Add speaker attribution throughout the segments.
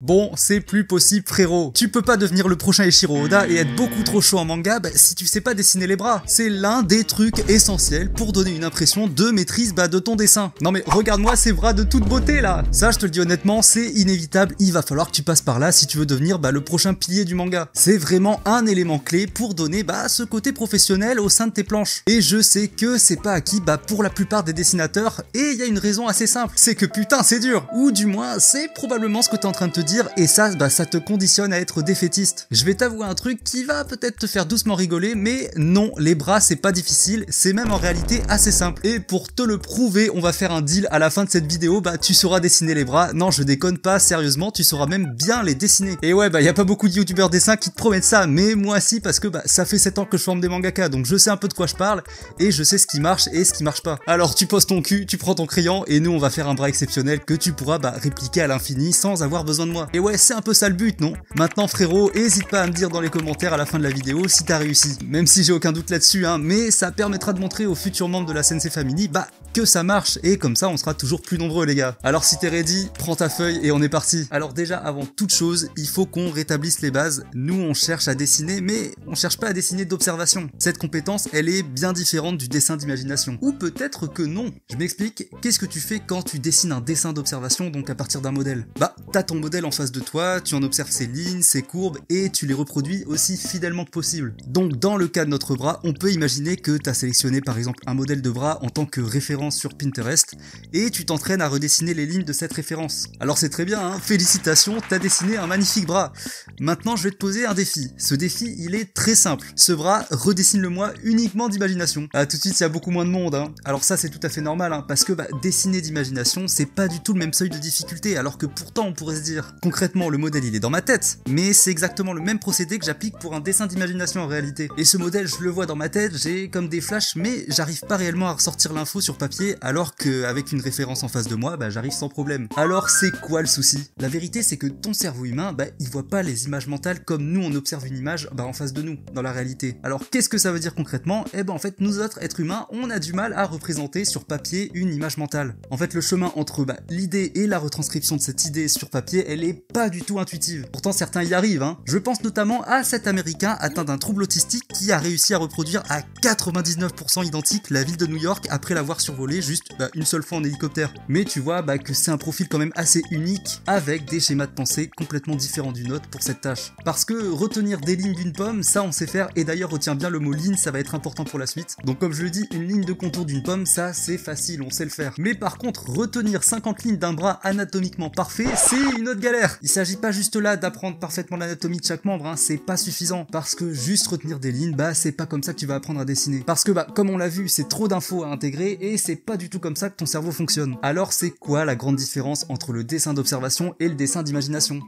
Speaker 1: Bon, c'est plus possible frérot. Tu peux pas devenir le prochain Eiichiro Oda et être beaucoup trop chaud en manga si tu sais pas dessiner les bras. C'est l'un des trucs essentiels pour donner une impression de maîtrise de ton dessin. Non mais regarde-moi ces bras de toute beauté là. Ça je te le dis honnêtement, c'est inévitable, il va falloir que tu passes par là si tu veux devenir le prochain pilier du manga. C'est vraiment un élément clé pour donner ce côté professionnel au sein de tes planches. Et je sais que c'est pas acquis pour la plupart des dessinateurs et il y a une raison assez simple, c'est que putain c'est dur. Ou du moins c'est probablement ce que t'es en train de te dire et ça, ça te conditionne à être défaitiste. Je vais t'avouer un truc qui va peut-être te faire doucement rigoler, mais non, les bras c'est pas difficile, c'est même en réalité assez simple. Et pour te le prouver, on va faire un deal à la fin de cette vidéo, tu sauras dessiner les bras. Non, je déconne pas, sérieusement, tu sauras même bien les dessiner. Et ouais, y a pas beaucoup de youtubeurs dessins qui te promettent ça, mais moi si, parce que ça fait 7 ans que je forme des mangaka, donc je sais un peu de quoi je parle, et je sais ce qui marche et ce qui marche pas. Alors tu poses ton cul, tu prends ton crayon, et nous on va faire un bras exceptionnel que tu pourras répliquer à l'infini sans avoir besoin de moi. Et ouais, c'est un peu ça le but, non? Maintenant frérot, hésite pas à me dire dans les commentaires à la fin de la vidéo si t'as réussi. Même si j'ai aucun doute là-dessus, mais ça permettra de montrer aux futurs membres de la Sensei Family, que ça marche, et comme ça on sera toujours plus nombreux les gars. Alors si t'es ready, prends ta feuille et on est parti. Alors déjà, avant toute chose, il faut qu'on rétablisse les bases. Nous on cherche à dessiner, mais on cherche pas à dessiner d'observation. Cette compétence, elle est bien différente du dessin d'imagination. Ou peut-être que non. Je m'explique, qu'est-ce que tu fais quand tu dessines un dessin d'observation, donc à partir d'un modèle? T'as ton modèle en face de toi, tu en observes ses lignes, ses courbes, et tu les reproduis aussi fidèlement que possible. Donc dans le cas de notre bras, on peut imaginer que t'as sélectionné par exemple un modèle de bras en tant que référence sur Pinterest, et tu t'entraînes à redessiner les lignes de cette référence. Alors c'est très bien, félicitations, t'as dessiné un magnifique bras. Maintenant je vais te poser un défi. Ce défi, il est très simple. Ce bras, redessine-le-moi uniquement d'imagination. Tout de suite, il y a beaucoup moins de monde. Alors ça c'est tout à fait normal, parce que dessiner d'imagination, c'est pas du tout le même seuil de difficulté, alors que pourtant on pourrait se dire, concrètement le modèle il est dans ma tête, mais c'est exactement le même procédé que j'applique pour un dessin d'imagination en réalité. Et ce modèle, je le vois dans ma tête, j'ai comme des flashs, mais j'arrive pas réellement à ressortir l'info sur papier, alors qu'avec une référence en face de moi, j'arrive sans problème. Alors c'est quoi le souci? La vérité c'est que ton cerveau humain, il voit pas les images mentales comme nous on observe une image en face de nous, dans la réalité. Alors qu'est-ce que ça veut dire concrètement? En fait nous autres êtres humains, on a du mal à représenter sur papier une image mentale. En fait le chemin entre l'idée et la retranscription de cette idée sur papier, elle est pas du tout intuitive. Pourtant certains y arrivent. Je pense notamment à cet américain atteint d'un trouble autistique qui a réussi à reproduire à 99% identique la ville de New York après l'avoir survolée juste une seule fois en hélicoptère. Mais tu vois que c'est un profil quand même assez unique, avec des schémas de pensée complètement différents d'une autre pour cette tâche. Parce que retenir des lignes d'une pomme, ça on sait faire, et d'ailleurs retiens bien le mot ligne, ça va être important pour la suite. Donc comme je le dis, une ligne de contour d'une pomme, ça c'est facile, on sait le faire. Mais par contre, retenir 50 lignes d'un bras anatomiquement parfait, c'est une autre galère. Il s'agit pas juste là d'apprendre parfaitement l'anatomie de chaque membre, c'est pas suffisant. Parce que juste retenir des lignes, c'est pas comme ça que tu vas apprendre à dessiner. Parce que comme on l'a vu, c'est trop d'infos à intégrer, et c'est pas du tout comme ça que ton cerveau fonctionne. Alors c'est quoi la grande différence entre le dessin d'observation et le dessin d'imagination?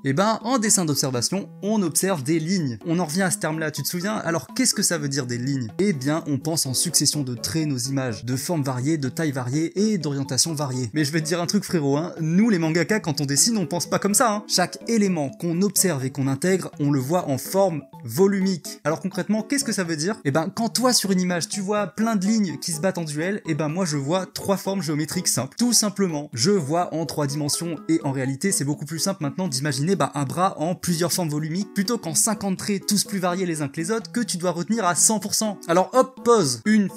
Speaker 1: En dessin d'observation, on observe des lignes. On en revient à ce terme-là, tu te souviens? Alors qu'est-ce que ça veut dire des lignes? On pense en succession de traits nos images, de formes variées, de tailles variées et d'orientations variées. Mais je vais te dire un truc frérot, nous les mangaka, quand on dessine, on pense pas comme ça. Chaque élément qu'on observe et qu'on intègre, on le voit en forme volumique. Alors concrètement, qu'est-ce que ça veut dire? Quand toi sur une image, tu vois plein de lignes qui se battent en duel, moi je vois 3 formes géométriques simples. Tout simplement, je vois en 3 dimensions, et en réalité c'est beaucoup plus simple maintenant d'imaginer un bras en plusieurs formes volumiques plutôt qu'en 50 traits tous plus variés les uns que les autres que tu dois retenir à 100%. Alors hop, pause, une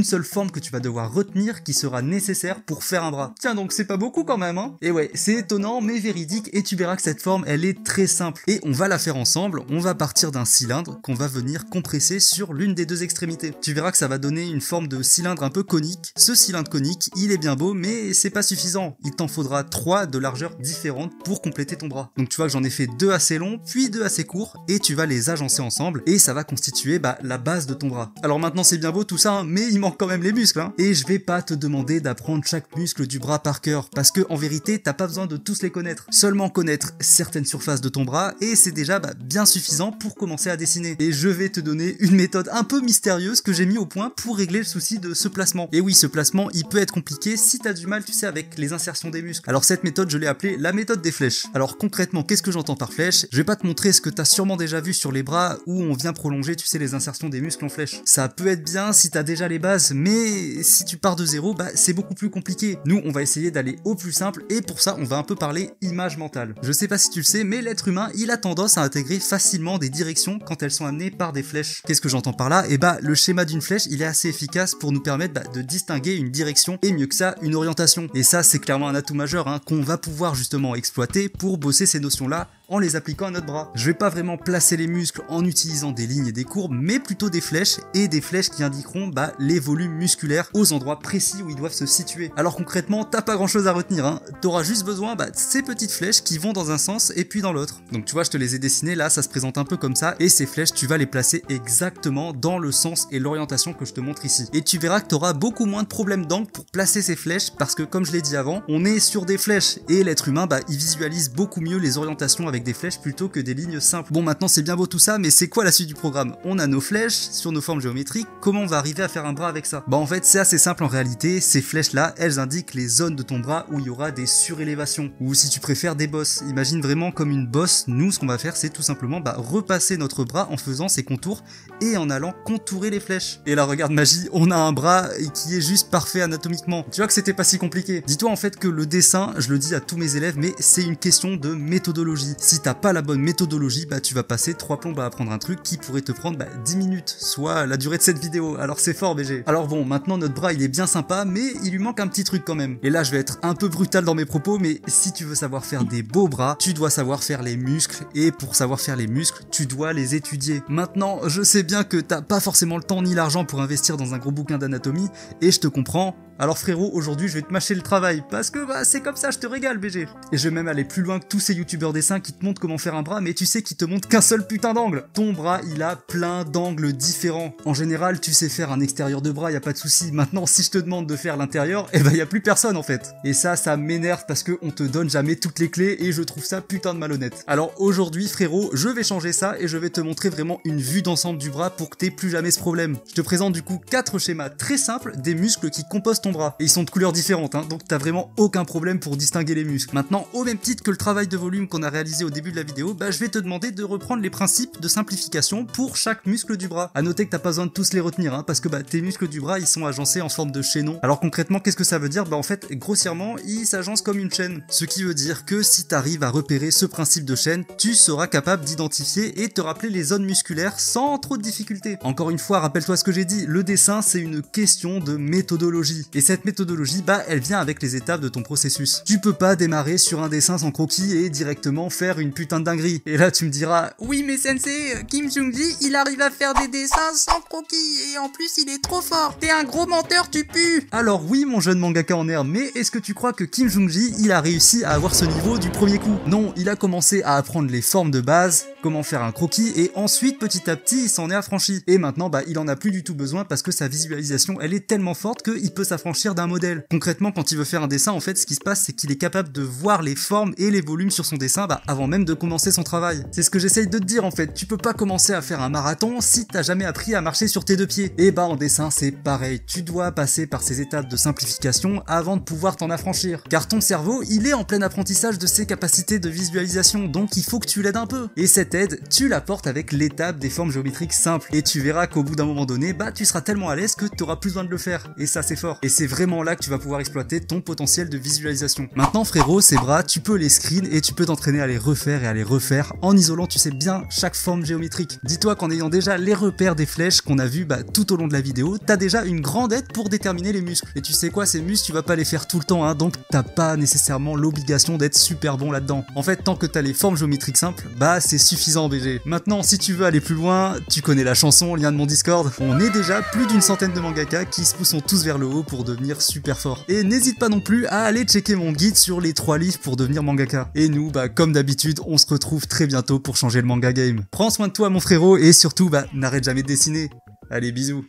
Speaker 1: seule forme que tu vas devoir retenir qui sera nécessaire pour faire un bras. Tiens donc c'est pas beaucoup quand même. Et ouais, c'est étonnant mais véridique, et tu verras que cette forme elle est très simple. Et on va la faire ensemble, on va partir d'un cylindre qu'on va venir compresser sur l'une des deux extrémités. Tu verras que ça va donner une forme de cylindre un peu conique. Ce cylindre conique, il est bien beau, mais c'est pas suffisant. Il t'en faudra 3 de largeur différentes pour compléter ton bras. Donc tu vois que j'en ai fait 2 assez longs, puis 2 assez courts, et tu vas les agencer ensemble, et ça va constituer la base de ton bras. Alors maintenant c'est bien beau tout ça, mais il manque quand même les muscles. Et je vais pas te demander d'apprendre chaque muscle du bras par cœur, parce que en vérité t'as pas besoin de tous les connaître. Seulement connaître certaines surfaces de ton bras, et c'est déjà bien suffisant pour commencer commencer à dessiner. Et je vais te donner une méthode un peu mystérieuse que j'ai mis au point pour régler le souci de ce placement. Et oui, ce placement, il peut être compliqué si t'as du mal, tu sais, avec les insertions des muscles. Alors cette méthode, je l'ai appelée la méthode des flèches. Alors concrètement, qu'est-ce que j'entends par flèche? Je vais pas te montrer ce que t'as sûrement déjà vu sur les bras où on vient prolonger, tu sais, les insertions des muscles en flèche. Ça peut être bien si t'as déjà les bases, mais si tu pars de zéro, bah c'est beaucoup plus compliqué. Nous, on va essayer d'aller au plus simple et pour ça, on va un peu parler image mentale. Je sais pas si tu le sais, mais l'être humain, il a tendance à intégrer facilement des directions quand elles sont amenées par des flèches. Qu'est-ce que j'entends par là? Et bah, le schéma d'une flèche, il est assez efficace pour nous permettre de distinguer une direction et mieux que ça, une orientation. Et ça, c'est clairement un atout majeur hein, qu'on va pouvoir justement exploiter pour bosser ces notions-là en les appliquant à notre bras. Je vais pas vraiment placer les muscles en utilisant des lignes et des courbes, mais plutôt des flèches, et des flèches qui indiqueront les volumes musculaires aux endroits précis où ils doivent se situer. Alors concrètement, t'as pas grand chose à retenir, hein. T'auras juste besoin de ces petites flèches qui vont dans un sens et puis dans l'autre. Donc tu vois, je te les ai dessinées, là ça se présente un peu comme ça, et ces flèches, tu vas les placer exactement dans le sens et l'orientation que je te montre ici. Et tu verras que t'auras beaucoup moins de problèmes d'angle pour placer ces flèches, parce que comme je l'ai dit avant, on est sur des flèches, et l'être humain, il visualise beaucoup mieux les orientations avec des flèches plutôt que des lignes simples. Bon, maintenant c'est bien beau tout ça, mais c'est quoi la suite du programme? On a nos flèches sur nos formes géométriques, comment on va arriver à faire un bras avec ça? En fait c'est assez simple en réalité, ces flèches là, elles indiquent les zones de ton bras où il y aura des surélévations, ou si tu préfères des bosses. Imagine vraiment comme une bosse, nous ce qu'on va faire c'est tout simplement repasser notre bras en faisant ses contours et en allant contourer les flèches. Et là regarde magie, on a un bras qui est juste parfait anatomiquement. Tu vois que c'était pas si compliqué. Dis-toi en fait que le dessin, je le dis à tous mes élèves, mais c'est une question de méthodologie. Si t'as pas la bonne méthodologie, tu vas passer 3 plombes à apprendre un truc qui pourrait te prendre 10 minutes, soit la durée de cette vidéo. Alors c'est fort BG. Alors bon, maintenant notre bras il est bien sympa, mais il lui manque un petit truc quand même. Et là je vais être un peu brutal dans mes propos, mais si tu veux savoir faire des beaux bras, tu dois savoir faire les muscles, et pour savoir faire les muscles, tu dois les étudier. Maintenant, je sais bien que t'as pas forcément le temps ni l'argent pour investir dans un gros bouquin d'anatomie, et je te comprends. Alors frérot, aujourd'hui je vais te mâcher le travail, parce que c'est comme ça, je te régale BG. Et je vais même aller plus loin que tous ces youtubeurs dessins qui te montrent comment faire un bras, mais tu sais qu'ils te montrent qu'un seul putain d'angle. Ton bras, il a plein d'angles différents. En général, tu sais faire un extérieur de bras, y a pas de souci. Maintenant, si je te demande de faire l'intérieur, y a plus personne en fait. Et ça m'énerve parce que on te donne jamais toutes les clés et je trouve ça putain de malhonnête. Alors aujourd'hui frérot, je vais changer ça et je vais te montrer vraiment une vue d'ensemble du bras pour que t'aies plus jamais ce problème. Je te présente du coup 4 schémas très simples des muscles qui composent ton bras. Et ils sont de couleurs différentes, hein, donc t'as vraiment aucun problème pour distinguer les muscles. Maintenant, au même titre que le travail de volume qu'on a réalisé au début de la vidéo, je vais te demander de reprendre les principes de simplification pour chaque muscle du bras. À noter que t'as pas besoin de tous les retenir, hein, parce que tes muscles du bras, ils sont agencés en forme de chaînon. Alors concrètement, qu'est-ce que ça veut dire? En fait, grossièrement, ils s'agencent comme une chaîne. Ce qui veut dire que si t'arrives à repérer ce principe de chaîne, tu seras capable d'identifier et te rappeler les zones musculaires sans trop de difficultés. Encore une fois, rappelle-toi ce que j'ai dit, le dessin, c'est une question de méthodologie. Et cette méthodologie, elle vient avec les étapes de ton processus. Tu peux pas démarrer sur un dessin sans croquis et directement faire une putain de dinguerie. Et là, tu me diras,
Speaker 2: oui mais sensei, Kim Jung-gi, il arrive à faire des dessins sans croquis et en plus il est trop fort. T'es un gros menteur, tu pues.
Speaker 1: Alors oui, mon jeune mangaka en herbe, mais est-ce que tu crois que Kim Jung-gi, il a réussi à avoir ce niveau du premier coup? Non, il a commencé à apprendre les formes de base, comment faire un croquis, et ensuite, petit à petit, il s'en est affranchi. Et maintenant, il en a plus du tout besoin parce que sa visualisation, elle est tellement forte qu'il peut s'affranchir d'un modèle. Concrètement, quand il veut faire un dessin, en fait, ce qui se passe, c'est qu'il est capable de voir les formes et les volumes sur son dessin, avant même de commencer son travail. C'est ce que j'essaye de te dire, en fait. Tu peux pas commencer à faire un marathon si t'as jamais appris à marcher sur tes 2 pieds. Et en dessin, c'est pareil. Tu dois passer par ces étapes de simplification avant de pouvoir t'en affranchir. Car ton cerveau, il est en plein apprentissage de ses capacités de visualisation, donc il faut que tu l'aides un peu. Et cette aide, tu l'apportes avec l'étape des formes géométriques simples. Et tu verras qu'au bout d'un moment donné, tu seras tellement à l'aise que t'auras plus besoin de le faire. Et ça, c'est fort. Et c'est vraiment là que tu vas pouvoir exploiter ton potentiel de visualisation. Maintenant frérot, ces bras, tu peux les screen et tu peux t'entraîner à les refaire et à les refaire en isolant, tu sais bien, chaque forme géométrique. Dis-toi qu'en ayant déjà les repères des flèches qu'on a vu tout au long de la vidéo, t'as déjà une grande aide pour déterminer les muscles. Et tu sais quoi, ces muscles, tu vas pas les faire tout le temps, hein, donc t'as pas nécessairement l'obligation d'être super bon là-dedans. En fait, tant que t'as les formes géométriques simples, c'est suffisant BG. Maintenant, si tu veux aller plus loin, tu connais la chanson, lien de mon Discord, on est déjà plus d'une centaine de mangaka qui se poussent tous vers le haut pour devenir super fort. Et n'hésite pas non plus à aller checker mon guide sur les 3 livres pour devenir mangaka. Et nous, comme d'habitude, on se retrouve très bientôt pour changer le manga game. Prends soin de toi mon frérot et surtout, n'arrête jamais de dessiner. Allez, bisous.